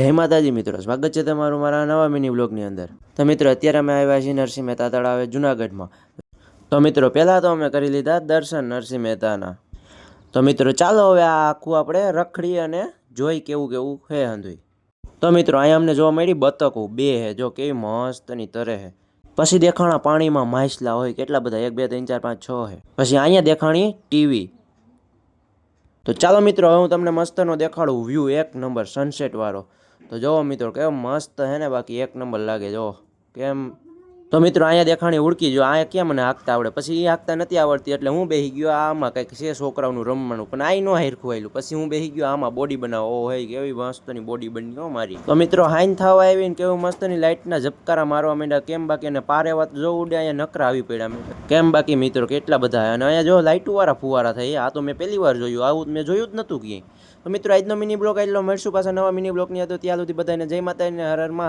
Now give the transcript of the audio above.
જય માતાજી મિત્રો, સ્વાગત છે તમારું મારા નવા મિની બ્લોગની અંદર। તો મિત્રો અત્યારે અમે આવ્યા છીએ નરસિંહ મહેતા તળાવે જુનાગઢમાં। તો મિત્રો પહેલાં તો અમે કરી લીધા દર્શન નરસિંહ મહેતાના। તો મિત્રો ચાલો હવે આ આખું આપણે રખડી અને જોઈ કેવું કેવું હે હંધુય। તો મિત્રો અહીંયા અમને જોવા મળી બતકો બે હે, જો કેવી મસ્તની તરે હે। પછી દેખાણા પાણીમાં માછલા હોય કેટલા બધા, 1 2 3 4 5 6 હે। પછી અહીંયા દેખાણી ટીવી। તો ચાલો મિત્રો હવે હું તમને મસ્તનો દેખાડું વ્યૂ, એક નંબર સનસેટ વાળો। તો જોવો મિત્રો કેવો મસ્ત હે ને, બાકી એક નંબર લાગે જો કેમ। તો મિત્રો અહીંયા દેખાણી ઉડકી, જો અહીંયા કેમ મને હાંકતા આવડે, પછી એ હાંકતા નથી આવડતી એટલે હું બેસી ગયો આમાં કંઈક છે છોકરાઓનું રમવાનું, પણ આઈ નો હારખું આવેલું। પછી હું બેસી ગયો આમાં બોડી બનાવો, ઓ હે કેવી મસ્તની બોડી બની હો મારી। તો મિત્રો હાઈન થવા આવીને કેવું મસ્તની લાઇટના ઝબકારા મારવા માંડ્યા, કેમ બાકી એને પારે વાત જો ઉડે અહીંયા નકરા આવી પડ્યા કેમ બાકી મિત્રો કેટલા બધા। અને અહીંયા જો લાઇટો વાળા ફુવારા થાય, આ તો મેં પહેલી વાર જોયું, આવું મેં જોયું જ નહોતું ક્યાંય। તો મિત્રો આજનો મિની બ્લોગ આટલો, મળશું પાછા નવા મિની બ્લોગની હતો, ત્યાં સુધી બધાને જય માતાજી ને હર હર મહાદેવ।